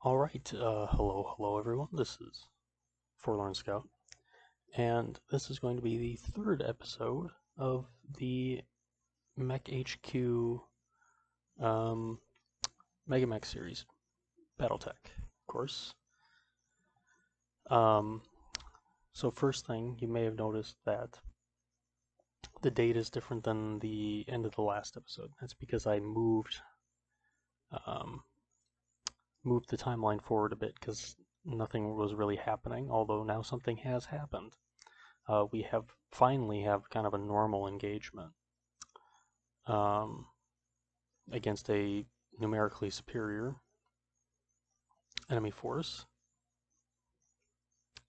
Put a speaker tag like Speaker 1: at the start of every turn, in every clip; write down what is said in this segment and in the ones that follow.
Speaker 1: Alright, hello everyone, this is Forlorn Scout, and this is going to be the third episode of the MekHQ Mega Mech series, Battletech, of course. So first thing, you may have noticed that the date is different than the end of the last episode. That's because I moved the timeline forward a bit because nothing was really happening, although now something has happened. We finally have kind of a normal engagement um, against a numerically superior enemy force,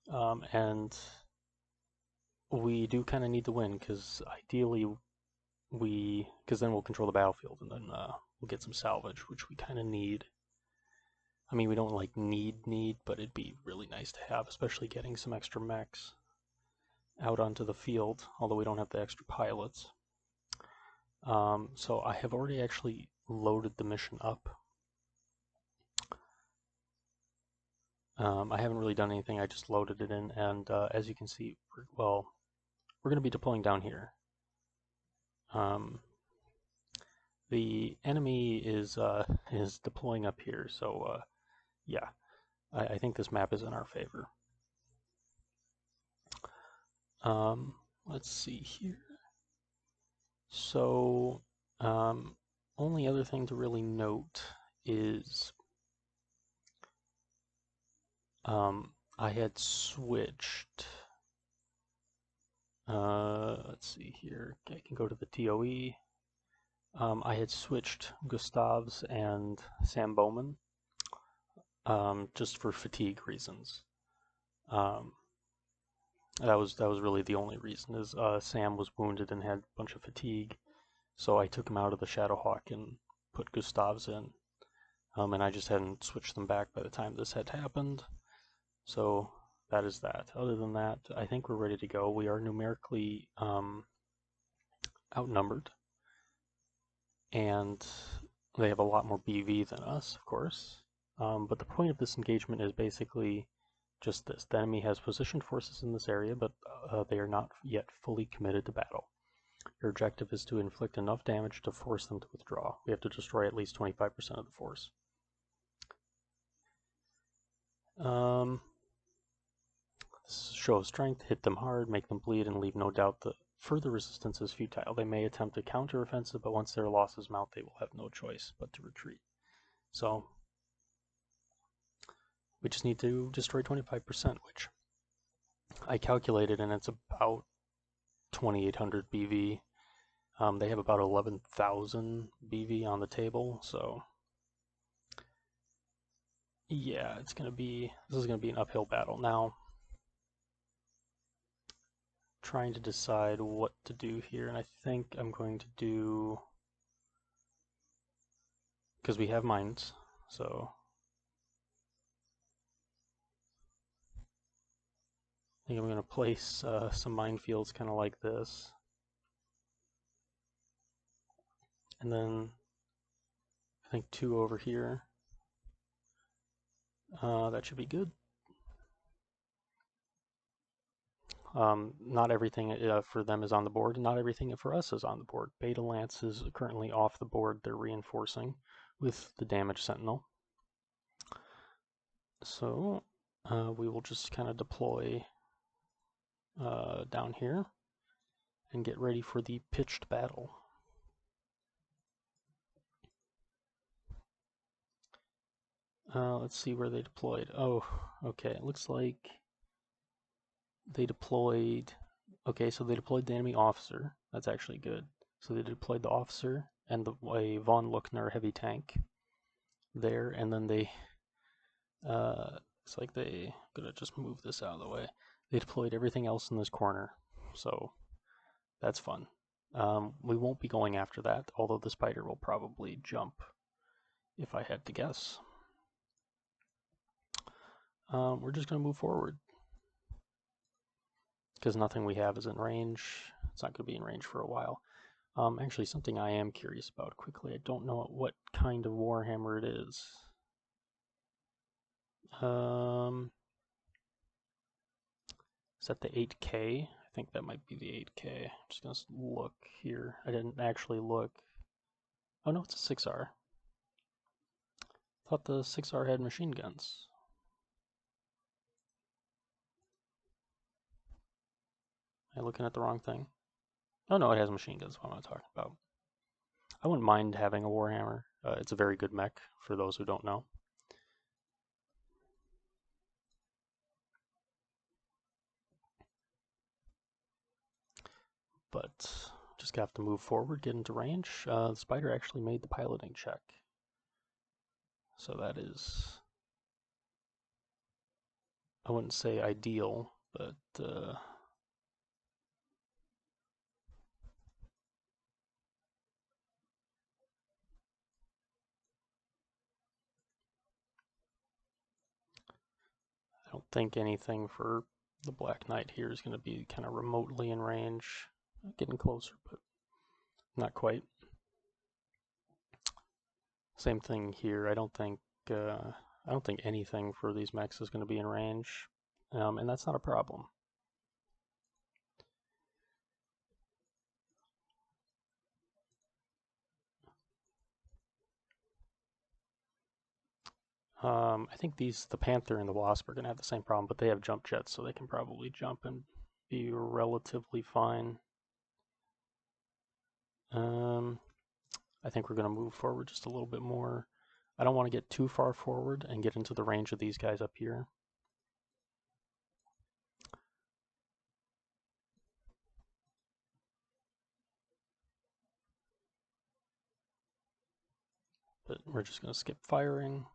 Speaker 1: and we do kind of need to win because ideally because then we'll control the battlefield and then we'll get some salvage, which we kind of need. I mean, we don't like need, but it'd be really nice to have, especially getting some extra mechs out onto the field, although we don't have the extra pilots. So I have already actually loaded the mission up. I haven't really done anything, I just loaded it in, and as you can see, we're going to be deploying down here. The enemy is deploying up here, so yeah, I think this map is in our favor. Let's see here. So, only other thing to really note is I had switched. Let's see here. I can go to the TOE. I had switched Gustav's and Sam Bowman just for fatigue reasons. That was really the only reason. Is Sam was wounded and had a bunch of fatigue, so I took him out of the Shadowhawk and put Gustav's in, and I just hadn't switched them back by the time this had happened. So that is that. Other than that, I think we're ready to go. We are numerically outnumbered, and they have a lot more BV than us, of course. But the point of this engagement is basically just this. The enemy has positioned forces in this area, but they are not yet fully committed to battle. Your objective is to inflict enough damage to force them to withdraw. We have to destroy at least 25% of the force. This is show of strength. Hit them hard, make them bleed, and leave no doubt that further resistance is futile. They may attempt a counter-offensive, but once their losses mount, they will have no choice but to retreat. So we just need to destroy 25%, which I calculated, and it's about 2,800 BV. They have about 11,000 BV on the table, so yeah, this is gonna be an uphill battle. Now, trying to decide what to do here, and I think I'm going to do, because we have mines, so I think I'm going to place some minefields kind of like this, and then I think 2 over here. That should be good. Not everything for them is on the board, and not everything for us is on the board. Beta Lance is currently off the board. They're reinforcing with the damage sentinel. So we will just kind of deploy down here and get ready for the pitched battle. Let's see where they deployed. Oh, okay, it looks like they deployed, okay, so they deployed the enemy officer. That's actually good. So they deployed the officer and a von Luckner heavy tank there, and then they, looks like I'm gonna just move this out of the way. They deployed everything else in this corner, so that's fun. We won't be going after that, although the spider will probably jump, if I had to guess. We're just gonna move forward, because nothing we have is in range. It's not going to be in range for a while. Actually, something I am curious about quickly. I don't know what kind of Warhammer it is. Is that the 8K? I think that might be the 8K. I'm just gonna look here. I didn't actually look. Oh no, it's a 6R. Thought the 6R had machine guns. Am I looking at the wrong thing? Oh no, it has machine guns. What am I talking about? I wouldn't mind having a Warhammer. It's a very good mech, for those who don't know. But just have to move forward, get into range. The Spider actually made the piloting check. So that is, I wouldn't say ideal, but I don't think anything for the Black Knight here is going to be kind of remotely in range. Getting closer, but not quite. Same thing here. I don't think anything for these mechs is going to be in range, and that's not a problem. I think the Panther and the Wasp are going to have the same problem, but they have jump jets, so they can probably jump and be relatively fine. I think we're going to move forward just a little bit more. I don't want to get too far forward and get into the range of these guys up here. But we're just going to skip firing.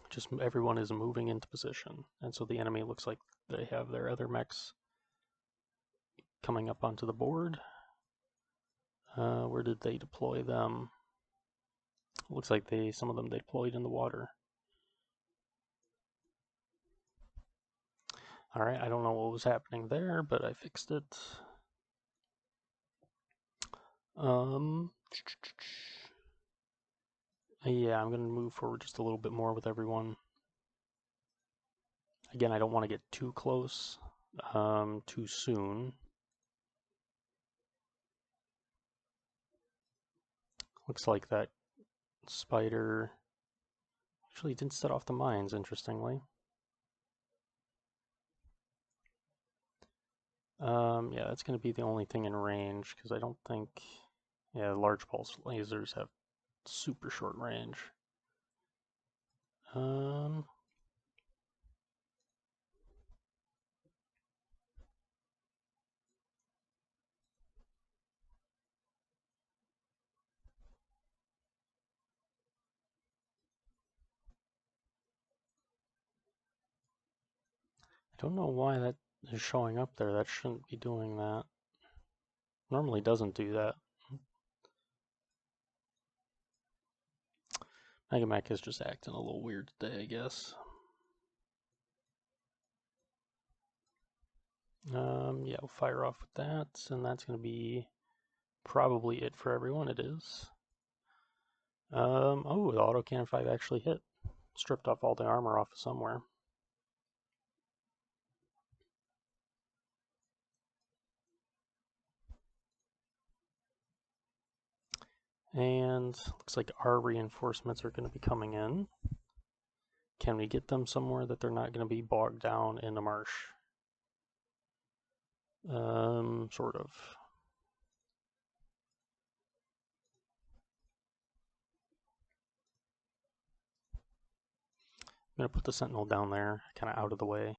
Speaker 1: Just everyone is moving into position, and so the enemy looks like they have their other mechs coming up onto the board. Where did they deploy them? Looks like some of them they deployed in the water. Alright, I don't know what was happening there, but I fixed it. Yeah, I'm going to move forward just a little bit more with everyone. Again, I don't want to get too close too soon. Looks like that Spider actually didn't set off the mines, interestingly. Yeah, that's going to be the only thing in range, because I don't think, yeah, large pulse lasers have super short range. I don't know why that is showing up there. That shouldn't be doing that. Normally doesn't do that. MekHQ is just acting a little weird today, I guess. Yeah, we'll fire off with that, and that's going to be probably it for everyone. It is. Oh, the autocannon 5 actually hit. Stripped off all the armor off of somewhere. And looks like our reinforcements are going to be coming in. Can we get them somewhere that they're not going to be bogged down in the marsh? Sort of. I'm going to put the sentinel down there, kind of out of the way.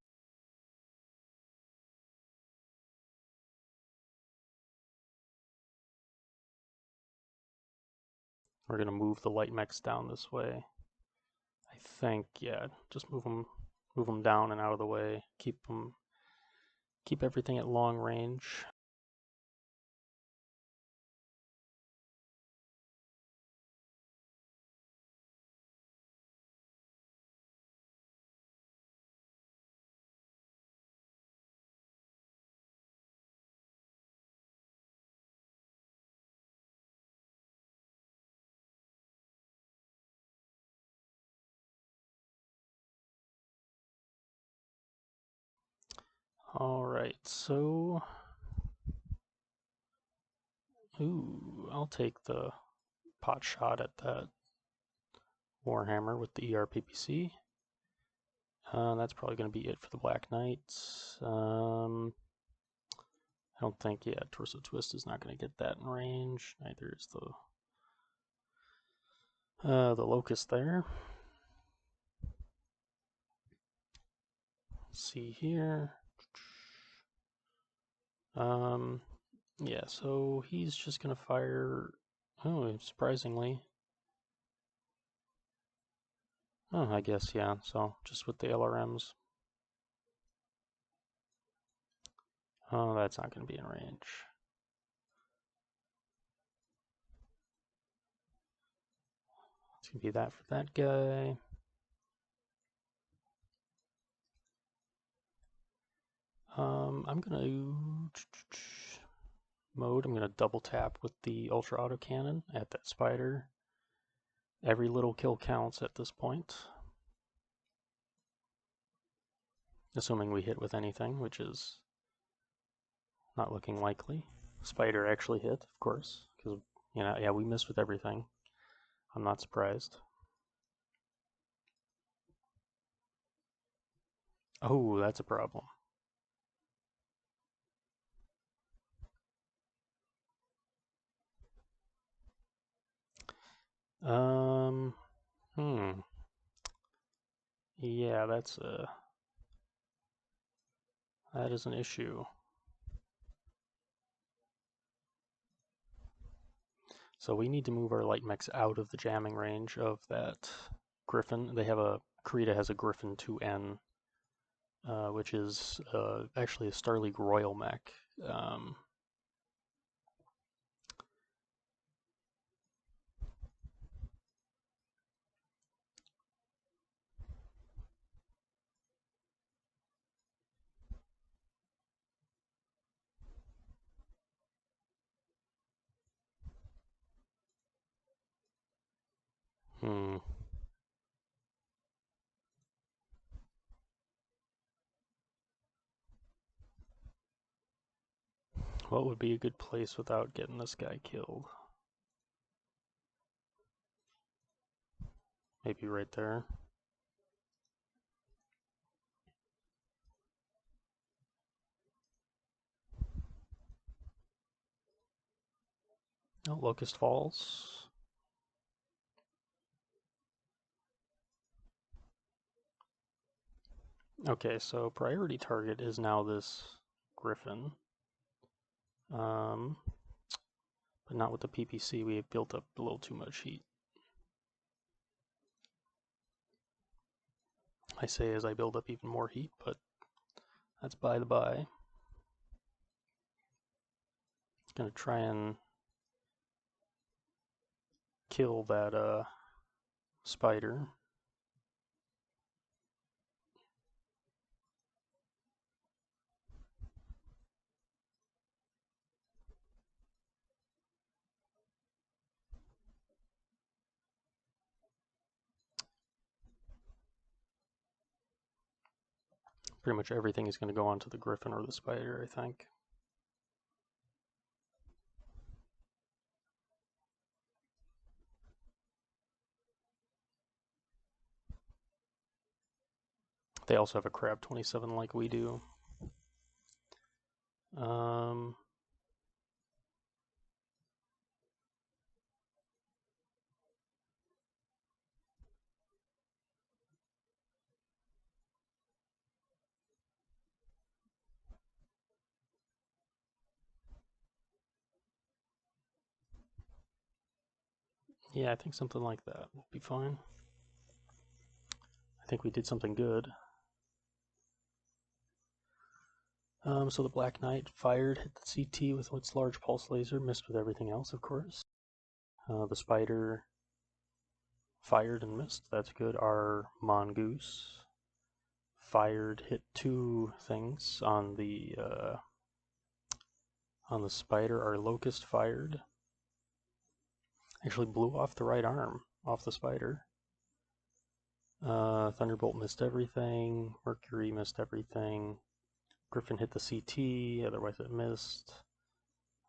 Speaker 1: We're going to move the light mechs down this way. I think, yeah, just move them down and out of the way. Keep everything at long range. Alright, so... Ooh, I'll take the pot shot at that Warhammer with the ERPPC. That's probably going to be it for the Black Knights. I don't think, yeah, Torso Twist is not going to get that in range. Neither is the Locust there. Let's see here. Yeah, so he's just going to fire... Oh, surprisingly. Oh, I guess, yeah, so just with the LRMs. Oh, that's not going to be in range. It's going to be that for that guy. I'm going to... Mode, I'm going to double tap with the Ultra Autocannon at that spider. Every little kill counts at this point. Assuming we hit with anything, which is not looking likely. Spider actually hit, of course, because, you know, yeah, we missed with everything. I'm not surprised. Oh, that's a problem. Yeah, that is an issue. So we need to move our light mechs out of the jamming range of that Griffin. Krita has a Griffin 2N, which is actually a Starleague Royal mech. What would be a good place without getting this guy killed? Maybe right there. Oh, Locust Falls. Okay, so priority target is now this Griffin. But not with the PPC, we have built up a little too much heat. I say as I build up even more heat, but that's by the by. Gonna try and kill that spider. Pretty much everything is going to go onto the Griffin or the spider, I think. They also have a Crab 27 like we do. Yeah, I think something like that will be fine. I think we did something good. So the Black Knight fired, hit the CT with its large pulse laser, missed with everything else, of course. The spider fired and missed, that's good. Our Mongoose fired, hit two things on the spider. Our Locust fired, actually blew off the right arm off the spider. Thunderbolt missed everything. Mercury missed everything. Griffin hit the CT, otherwise it missed.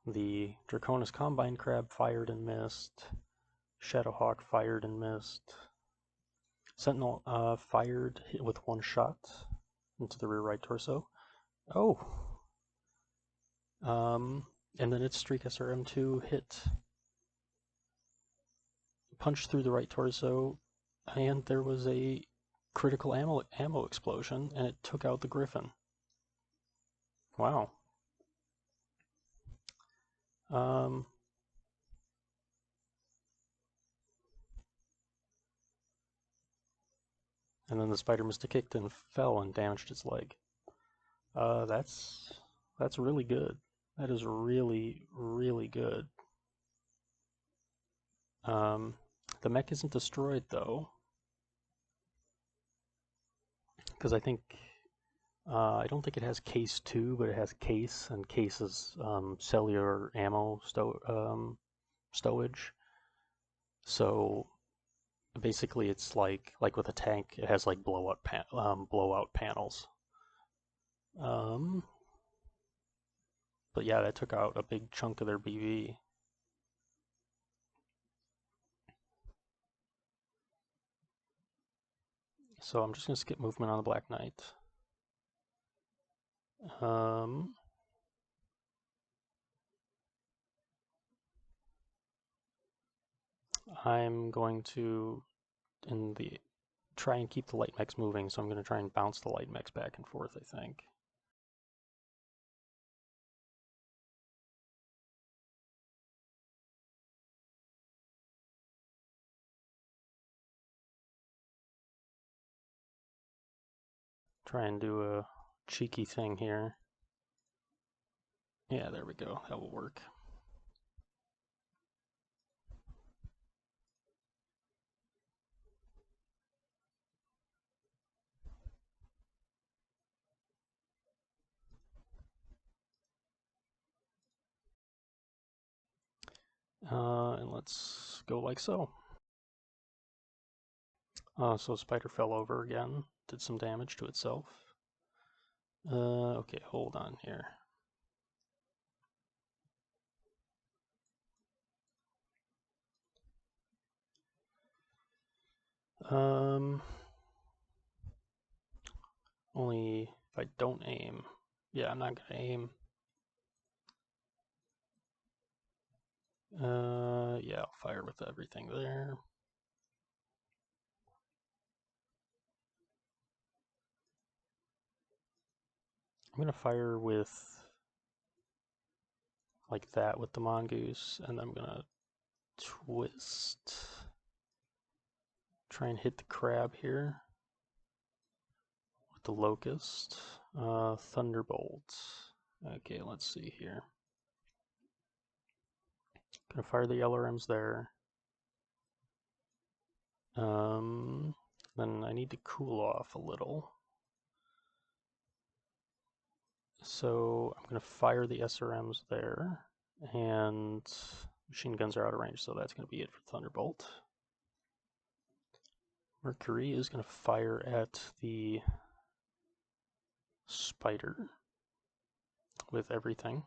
Speaker 1: The Draconis Combine Crab fired and missed. Shadowhawk fired and missed. Sentinel fired, hit with one shot into the rear right torso. Oh! And then its Streak SRM2 hit, punched through the right torso, and there was a critical ammo explosion, and it took out the Griffin. Wow. And then the Spider missed a kick and fell and damaged its leg. That's really good. That is really, really good. The mech isn't destroyed though, because I think I don't think it has case 2, but it has case, and case is cellular ammo stowage. So basically, it's like with a tank, it has like blowout panels. But yeah, that took out a big chunk of their BV. So I'm just gonna skip movement on the Black Knight. I'm going to try and keep the light mechs moving, so I'm going to try and bounce the light mechs back and forth, I think. Try and do a cheeky thing here. Yeah, there we go. That will work. And let's go like so. So Spider fell over again, did some damage to itself. Okay, hold on here. Only if I don't aim. Yeah, I'm not gonna aim. Yeah, I'll fire with everything there. I'm gonna fire with like that with the mongoose, and I'm gonna twist. Try and hit the crab here with the locust. Thunderbolt. Okay, let's see here. Gonna fire the LRMs there. Then I need to cool off a little. So I'm gonna fire the SRMs there, and machine guns are out of range, so that's gonna be it for Thunderbolt. Mercury is gonna fire at the Spider with everything.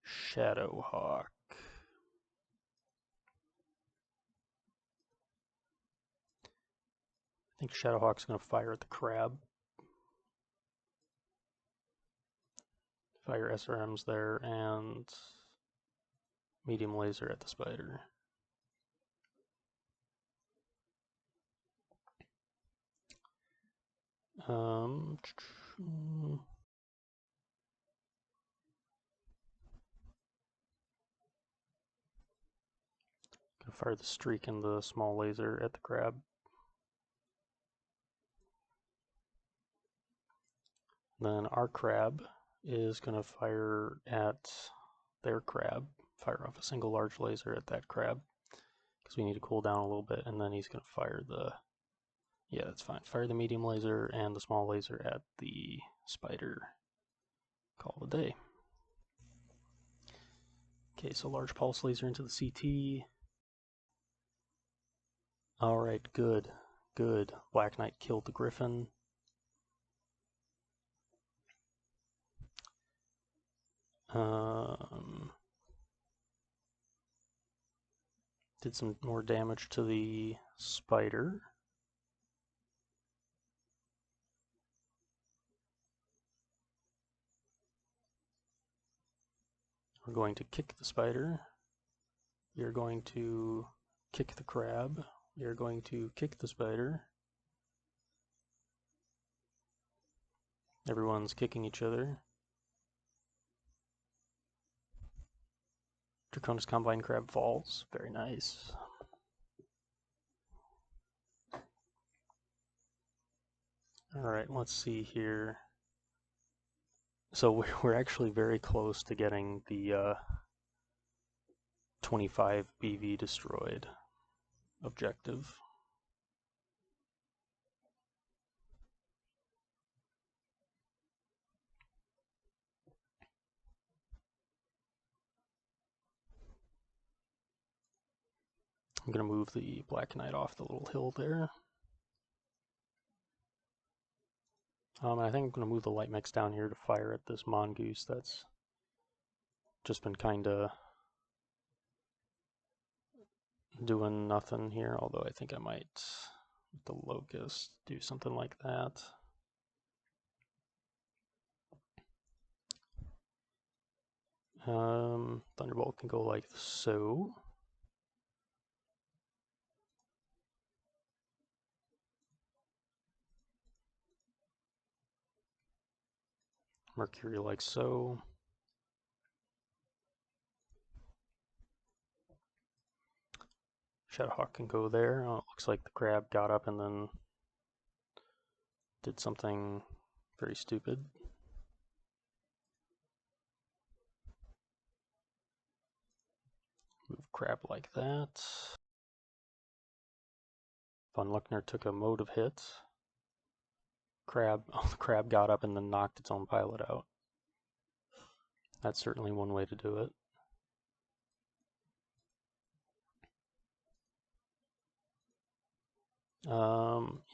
Speaker 1: Shadowhawk. I think Shadowhawk's going to fire at the crab. Fire SRMs there and medium laser at the Spider. Gonna fire the streak and the small laser at the crab. Then our crab is going to fire at their crab, fire off a single large laser at that crab, because we need to cool down a little bit, and then he's going to fire the, yeah, that's fine, fire the medium laser and the small laser at the Spider. Call it a day. Okay, so large pulse laser into the CT. Alright, good. Good. Black Knight killed the Griffin. Did some more damage to the spider. We're going to kick the spider. You're going to kick the crab. You're going to kick the spider. Everyone's kicking each other. Draconis Combine Crab falls. Very nice. Alright, let's see here. So we're actually very close to getting the 25 BV destroyed objective. I'm going to move the Black Knight off the little hill there. I think I'm going to move the light mix down here to fire at this mongoose that's just been kind of doing nothing here, although I think I might, with the locust, do something like that. Thunderbolt can go like so. Mercury like so. Shadowhawk can go there. Oh, it looks like the crab got up and then did something very stupid. Move crab like that. Von Luckner took a motive hit. The crab got up and then knocked its own pilot out. That's certainly one way to do it.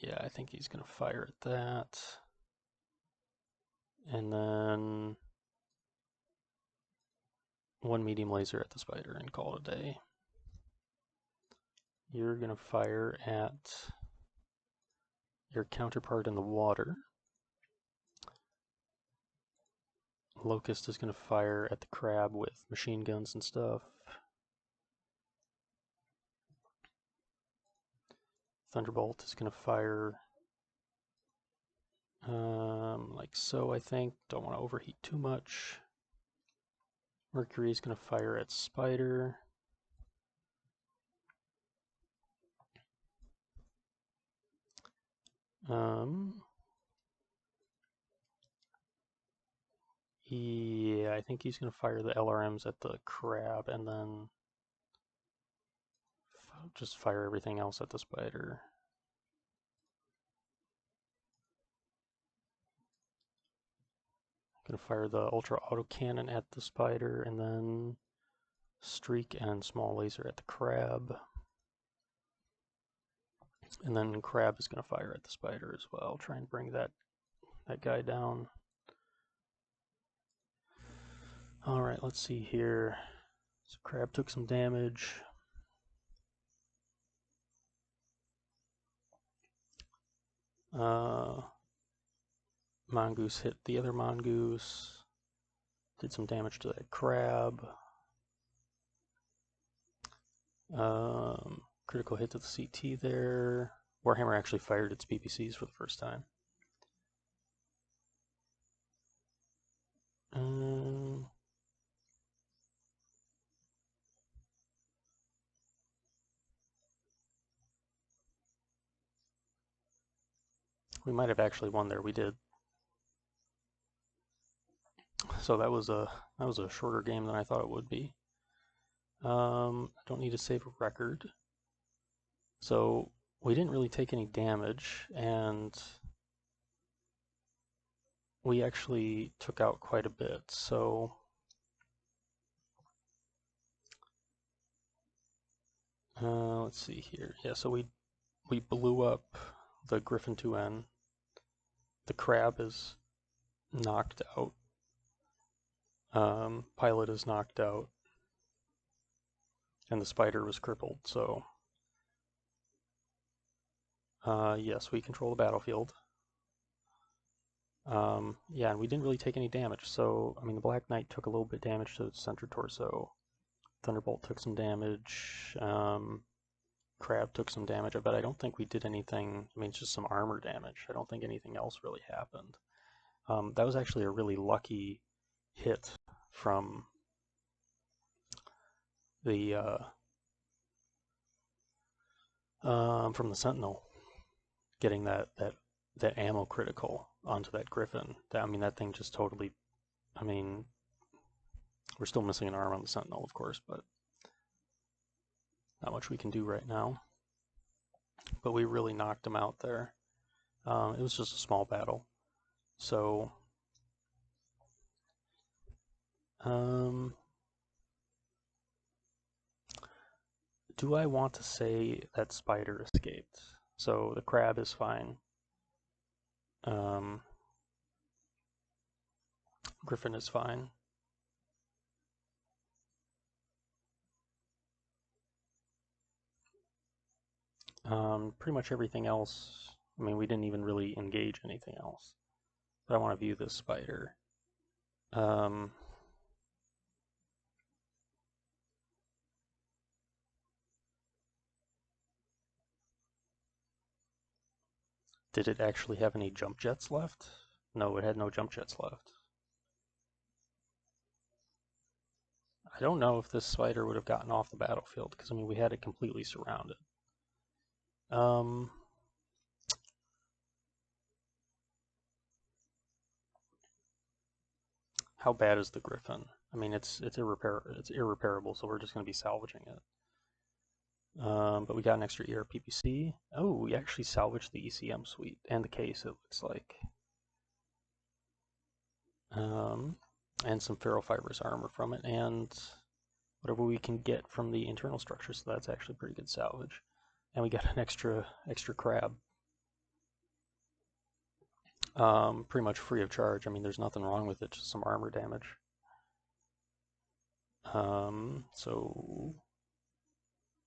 Speaker 1: Yeah, I think he's going to fire at that. And then one medium laser at the spider and call it a day. You're going to fire at your counterpart in the water. Locust is going to fire at the crab with machine guns and stuff. Thunderbolt is going to fire like so, I think. Don't want to overheat too much. Mercury is going to fire at spider. Yeah, I think he's going to fire the LRMs at the crab and then just fire everything else at the spider. I'm going to fire the ultra autocannon at the spider and then streak and small laser at the crab. And then crab is going to fire at the spider as well. Try and bring that guy down. Alright, let's see here. So crab took some damage. Mongoose hit the other mongoose. Did some damage to that crab. Critical hit to the CT there. Warhammer actually fired its PPCs for the first time. We might have actually won there. We did. So that was a shorter game than I thought it would be. I don't need to save a record. So we didn't really take any damage, and we actually took out quite a bit. So let's see here. Yeah, so we we blew up the Griffin 2N. The crab is knocked out. Pilot is knocked out. And the spider was crippled, so yes, we control the battlefield. Yeah, and we didn't really take any damage, so, I mean, the Black Knight took a little bit damage to its center torso. Thunderbolt took some damage. Crab took some damage, but I don't think we did anything. I mean, it's just some armor damage. I don't think anything else really happened. That was actually a really lucky hit from the Sentinel, getting that ammo critical onto that Griffin. I mean, that thing just totally. I mean, we're still missing an arm on the Sentinel, of course, but not much we can do right now. But we really knocked him out there. It was just a small battle. So, do I want to say that spider escaped? So the crab is fine. Griffin is fine. Pretty much everything else, I mean, we didn't even really engage anything else. But I want to view this spider. Did it actually have any jump jets left? No, it had no jump jets left. I don't know if this spider would have gotten off the battlefield, because, I mean, we had it completely surrounded. How bad is the Griffin? I mean, it's irreparable, so we're just going to be salvaging it. But we got an extra ER PPC. Oh, we actually salvaged the ECM suite and the case, it looks like. And some ferrofibrous armor from it, and whatever we can get from the internal structure, so that's actually pretty good salvage. And we got an extra crab. Pretty much free of charge. I mean, there's nothing wrong with it, just some armor damage. So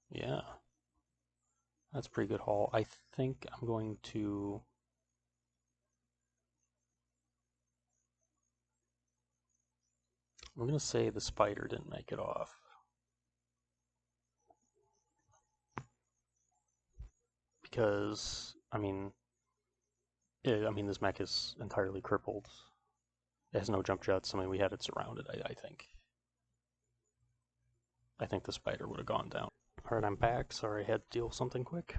Speaker 1: yeah, that's a pretty good haul. I think I'm going to say the spider didn't make it off. Because, I mean, this mech is entirely crippled. It has no jump jets. I mean, we had it surrounded, I think. I think the spider would have gone down. Alright, I'm back. Sorry, I had to deal with something quick.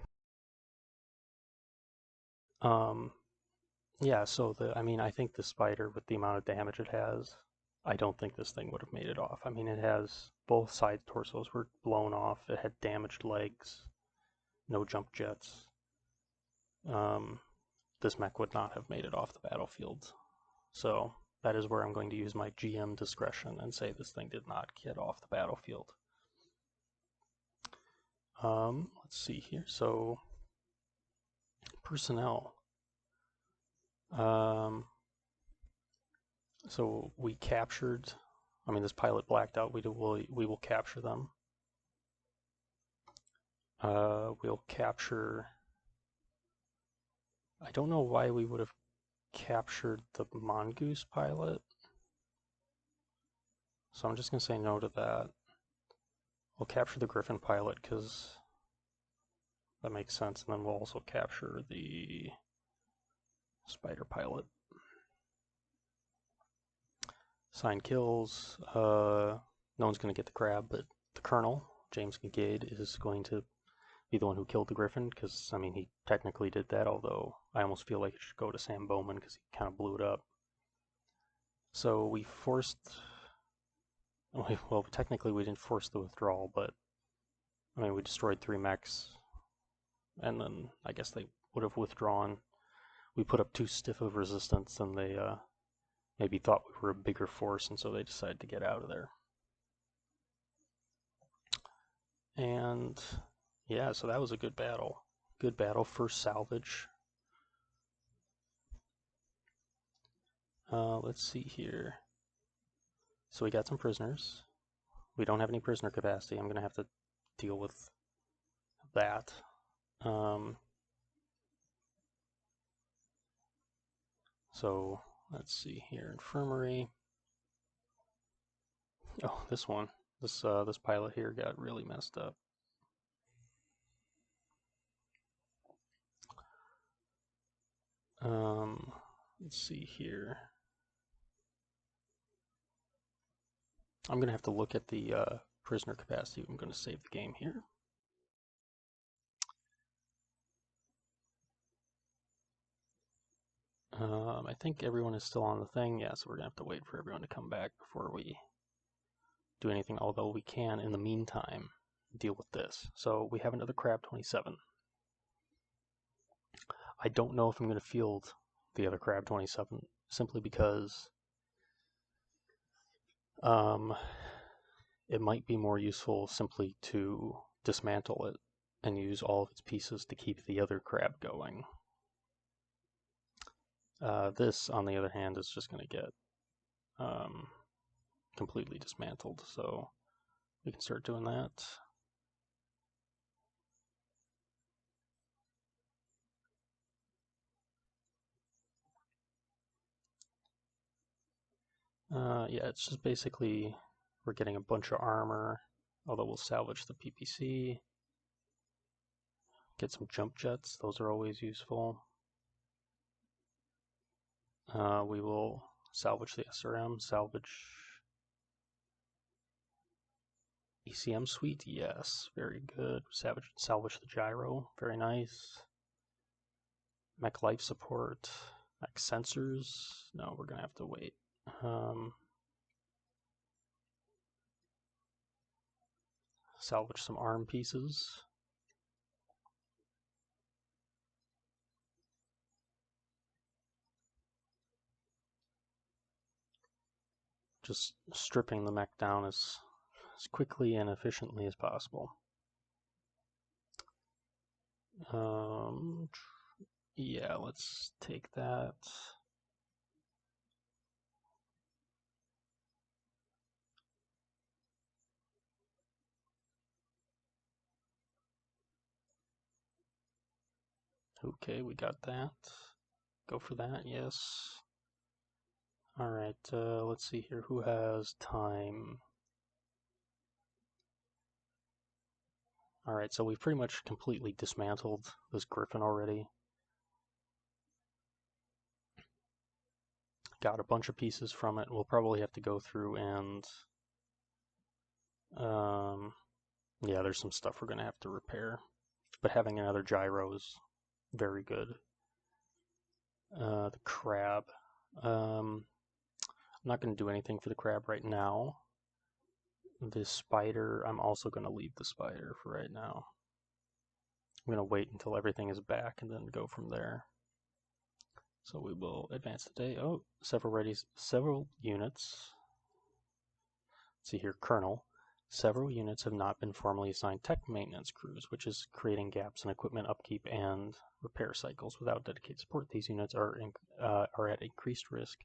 Speaker 1: Yeah, so I think the spider, with the amount of damage it has, I don't think this thing would have made it off. I mean, it has both side torsos were blown off. It had damaged legs, no jump jets. This mech would not have made it off the battlefield. So that is where I'm going to use my GM discretion and say this thing did not get off the battlefield. Let's see here. So personnel. So we captured. I mean, this pilot blacked out. We will capture them. We'll capture. I don't know why we would have captured the Mongoose pilot. So I'm just going to say no to that. We'll capture the Griffin pilot because that makes sense, and then we'll also capture the Spider pilot. Sign kills. No one's going to get the crab, but the Colonel, James Kincaid, is going to be the one who killed the Griffin, because, I mean, he technically did that, although I almost feel like it should go to Sam Bowman because he kind of blew it up. So we forced, well, technically we didn't force the withdrawal, but, I mean, we destroyed 3 mechs, and then I guess they would have withdrawn. We put up too stiff of resistance, and they maybe thought we were a bigger force, and so they decided to get out of there. And yeah, so that was a good battle. Good battle for salvage. Let's see here. So we got some prisoners. We don't have any prisoner capacity. I'm going to have to deal with that. So let's see here. Infirmary. Oh, this one. This pilot here got really messed up. Let's see here. I'm going to have to look at the prisoner capacity. I'm going to save the game here. I think everyone is still on the thing. Yeah, so we're going to have to wait for everyone to come back before we do anything, although we can, in the meantime, deal with this. So we have another Crab 27. I don't know if I'm going to field the other Crab 27, simply because it might be more useful simply to dismantle it and use all of its pieces to keep the other crab going. This, on the other hand, is just going to get completely dismantled, so we can start doing that. Yeah, it's just basically we're getting a bunch of armor, although we'll salvage the PPC. Get some jump jets, those are always useful. We will salvage the SRM, salvage ECM suite, yes, very good. Salvage the gyro, very nice. Mech life support, mech sensors, no, we're gonna have to wait. Salvage some arm pieces. Just stripping the mech down as quickly and efficiently as possible. Yeah, let's take that. Okay, we got that. Go for that, yes. Alright, let's see here. Who has time? Alright, so we've pretty much completely dismantled this Griffin already. Got a bunch of pieces from it. We'll probably have to go through and... yeah, there's some stuff we're going to have to repair. But having another gyro is very good. The crab. I'm not going to do anything for the crab right now. The spider, I'm also going to leave the spider for right now. I'm going to wait until everything is back and then go from there. So we will advance today. Oh, several units. Let's see here, Colonel. Several units have not been formally assigned tech maintenance crews, which is creating gaps in equipment upkeep and repair cycles. Without dedicated support, these units are at increased risk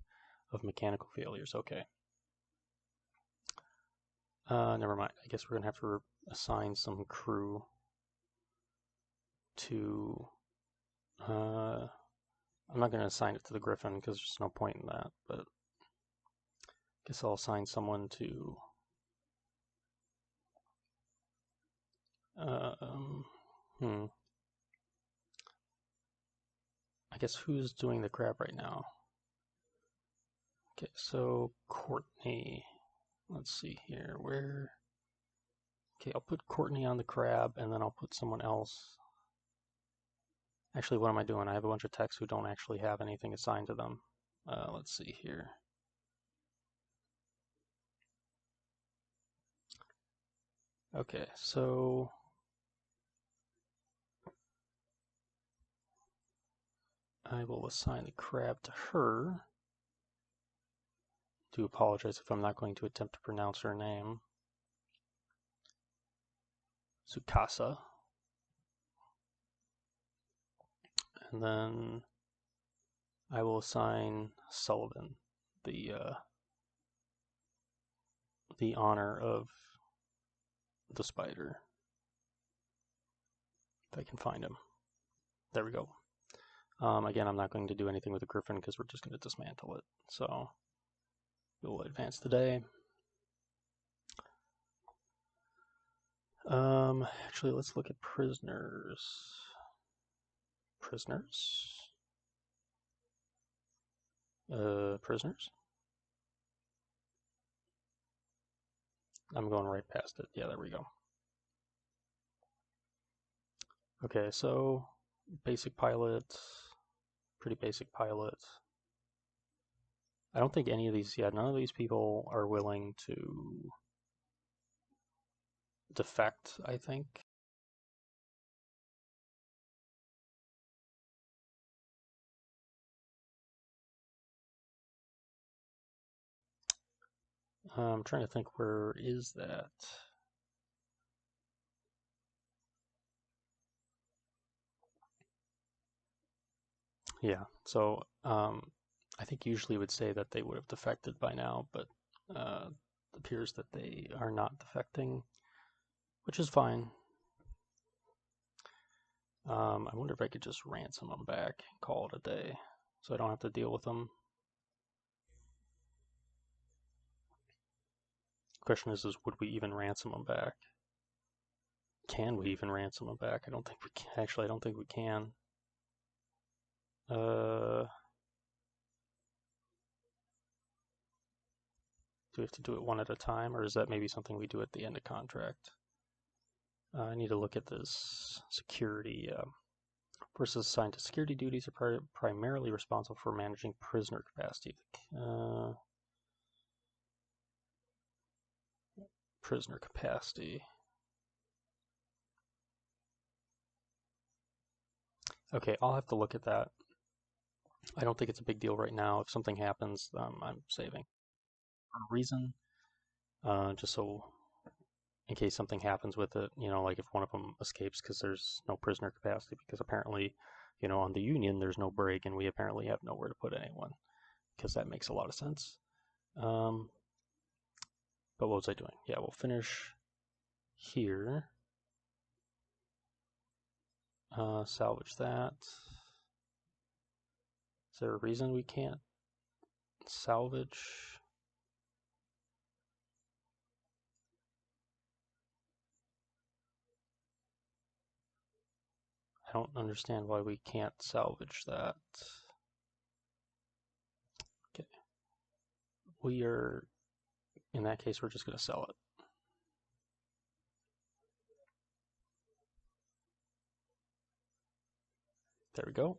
Speaker 1: of mechanical failures. Okay. Never mind. I guess we're going to have to assign some crew to... I'm not going to assign it to the Griffin because there's no point in that, but I guess I'll assign someone to... I guess who's doing the crab right now? Okay, so Courtney. Let's see here, where... Okay, I'll put Courtney on the crab, and then I'll put someone else. Actually, what am I doing? I have a bunch of techs who don't actually have anything assigned to them. Let's see here. Okay, so... I will assign the crab to her. Do apologize if I'm not going to attempt to pronounce her name. Sukasa. and then I will assign Sullivan the honor of the spider. If I can find him. There we go. Again, I'm not going to do anything with the Griffin because we're just going to dismantle it. So we'll advance the day. Actually, let's look at prisoners. Prisoners? Prisoners? I'm going right past it. Yeah, there we go. Okay, so basic pilot, pretty basic pilot. I don't think any of these, yeah, none of these people are willing to defect, I think. I'm trying to think, where is that? Yeah, so I think usually would say that they would have defected by now, but it appears that they are not defecting, which is fine. I wonder if I could just ransom them back and call it a day, so I don't have to deal with them. The question is would we even ransom them back? Can we even ransom them back? I don't think we can. Actually, I don't think we can. Do we have to do it one at a time, or is that maybe something we do at the end of contract? I need to look at this security. Forces assigned to security duties are primarily responsible for managing prisoner capacity. Prisoner capacity. Okay, I'll have to look at that. I don't think it's a big deal right now. If something happens, I'm saving. For a reason, just so in case something happens with it, like if one of them escapes because there's no prisoner capacity, because apparently, on the Union, there's no brig, and we apparently have nowhere to put anyone, because that makes a lot of sense. But what was I doing? Yeah, we'll finish here. Salvage that. Is there a reason we can't salvage? I don't understand why we can't salvage that. Okay. We are, in that case, we're just going to sell it. There we go.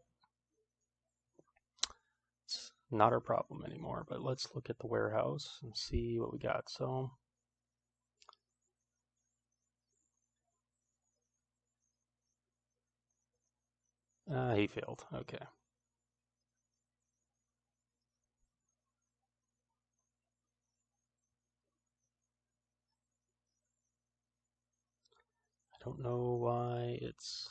Speaker 1: It's not our problem anymore, but let's look at the warehouse and see what we got. So, he failed. Okay. I don't know why it's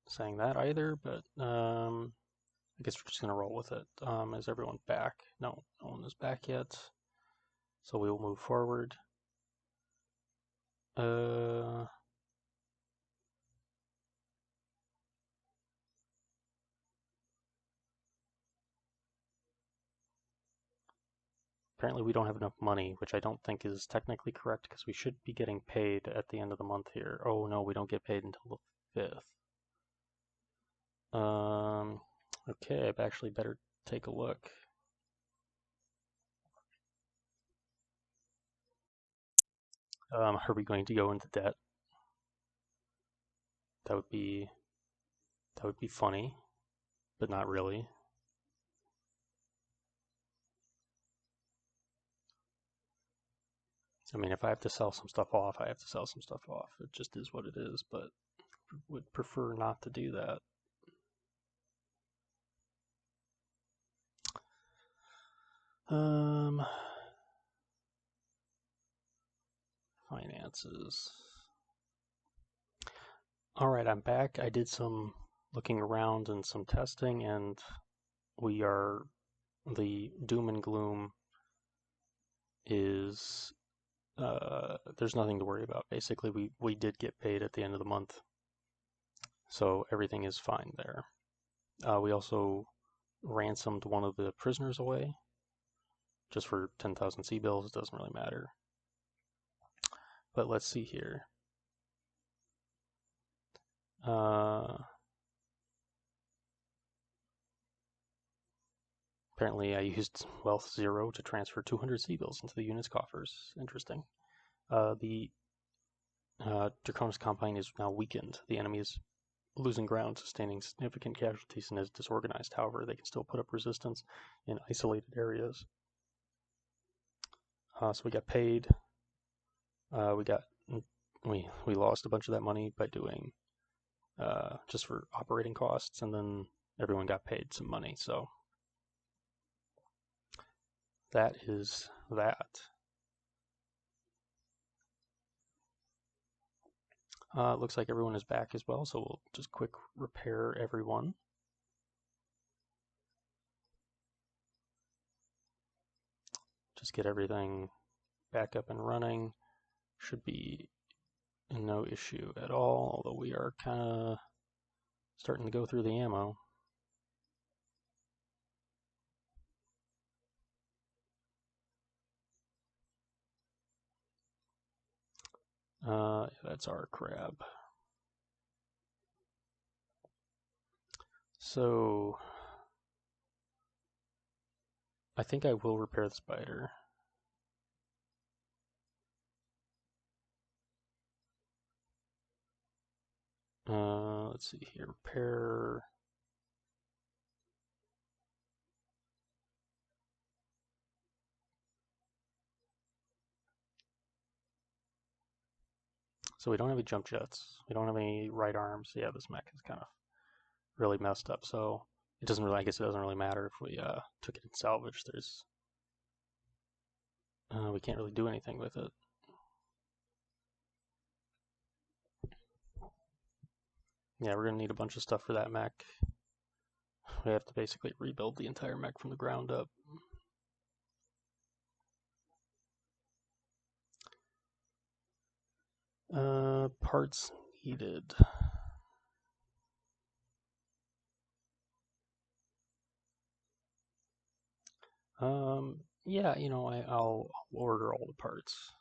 Speaker 1: saying that either, but I guess we're just going to roll with it. Is everyone back? No, no one is back yet. So we will move forward. Apparently we don't have enough money, which I don't think is technically correct because we should be getting paid at the end of the month here. Oh no, we don't get paid until the 5th. Okay, I've actually better take a look. Are we going to go into debt? That would be funny, but not really. I mean, if I have to sell some stuff off, I have to sell some stuff off. It just is what it is, but would prefer not to do that. Finances. Alright, I'm back. I did some looking around and some testing, and the doom and gloom is, there's nothing to worry about. Basically, we did get paid at the end of the month, so everything is fine there. We also ransomed one of the prisoners away, just for 10,000 C-bills. It doesn't really matter. But let's see here. Apparently I used wealth 0 to transfer 200 C-bills into the unit's coffers. Interesting. The Draconis Combine is now weakened. The enemy is losing ground, sustaining significant casualties, and is disorganized. However, they can still put up resistance in isolated areas. So we got paid. We lost a bunch of that money by doing just for operating costs, and then everyone got paid some money. So that is that. Looks like everyone is back as well, so we'll just quick repair everyone. Just get everything back up and running. Should be no issue at all, although we are kind of starting to go through the ammo. That's our crab. So I think I will repair the spider. Let's see here, repair. So we don't have any jump jets. We don't have any right arms. Yeah, this mech is kind of really messed up. So it doesn't really, I guess it doesn't really matter if we took it in salvage. We can't really do anything with it. Yeah, we're gonna need a bunch of stuff for that mech. We have to basically rebuild the entire mech from the ground up. Parts needed. Yeah, I'll order all the parts.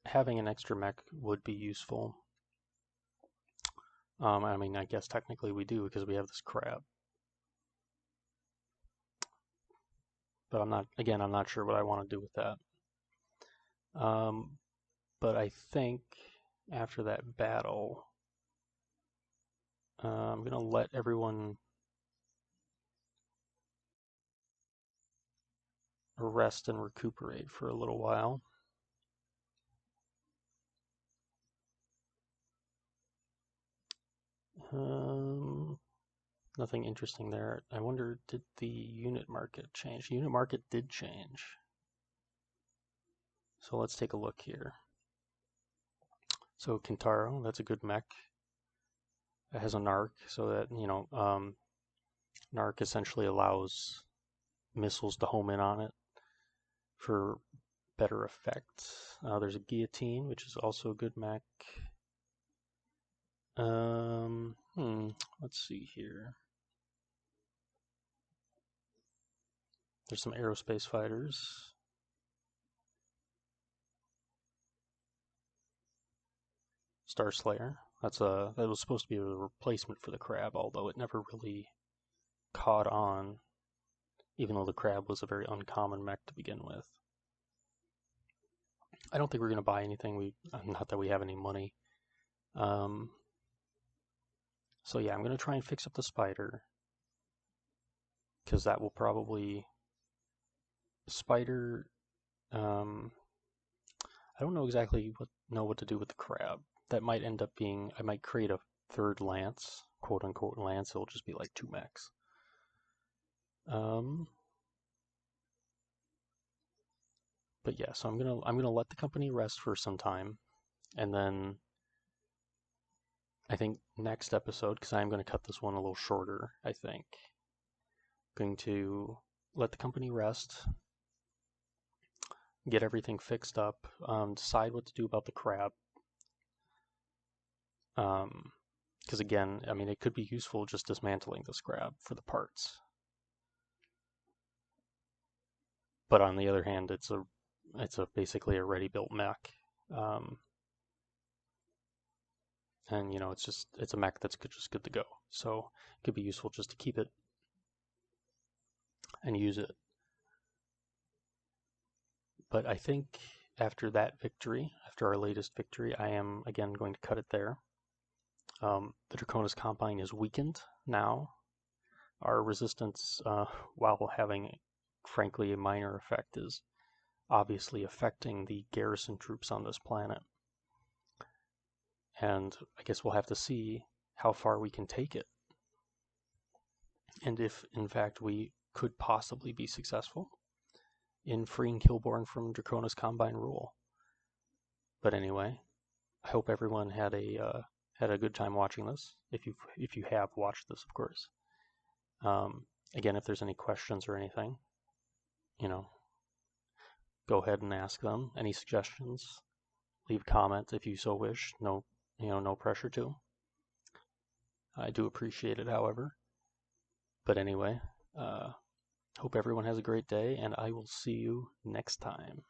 Speaker 1: Having an extra mech would be useful. I mean, I guess technically we do because we have this crab. But I'm not sure what I want to do with that. But I think after that battle, I'm going to let everyone rest and recuperate for a little while. Nothing interesting there. I wonder, did the unit market change? The unit market did change. So let's take a look here. So Kintaro, that's a good mech. It has a narc, so that, narc essentially allows missiles to home in on it for better effect. There's a guillotine, which is also a good mech. Let's see here. There's some aerospace fighters. Star Slayer. That was supposed to be a replacement for the crab, although it never really caught on, even though the crab was a very uncommon mech to begin with. I don't think we're going to buy anything. Not that we have any money. So yeah, I'm going to try and fix up the spider, because that will probably spider. I don't know exactly what to do with the crab. That might end up being, I might create a third lance, quote unquote lance. It'll just be like 2 mechs. But yeah, so I'm gonna let the company rest for some time, and then I think next episode, because I'm going to cut this one a little shorter, I think, going to let the company rest, get everything fixed up, decide what to do about the crab. Because again, I mean, it could be useful just dismantling this crab for the parts. But on the other hand, it's basically a ready-built mech. And it's a mech that's just good to go. So it could be useful just to keep it and use it. But I think after that victory, after our latest victory, I am again going to cut it there. The Draconis Combine is weakened now. Our resistance, while having, frankly, a minor effect, is obviously affecting the garrison troops on this planet. And I guess we'll have to see how far we can take it. And if, in fact, we could possibly be successful in freeing Killbourn from Draconis Combine rule. But anyway, I hope everyone had a good time watching this. If you have watched this, of course. Again, if there's any questions or anything, go ahead and ask them. Any suggestions, leave comments if you so wish. No pressure to. I do appreciate it, however. But anyway, hope everyone has a great day, and I will see you next time.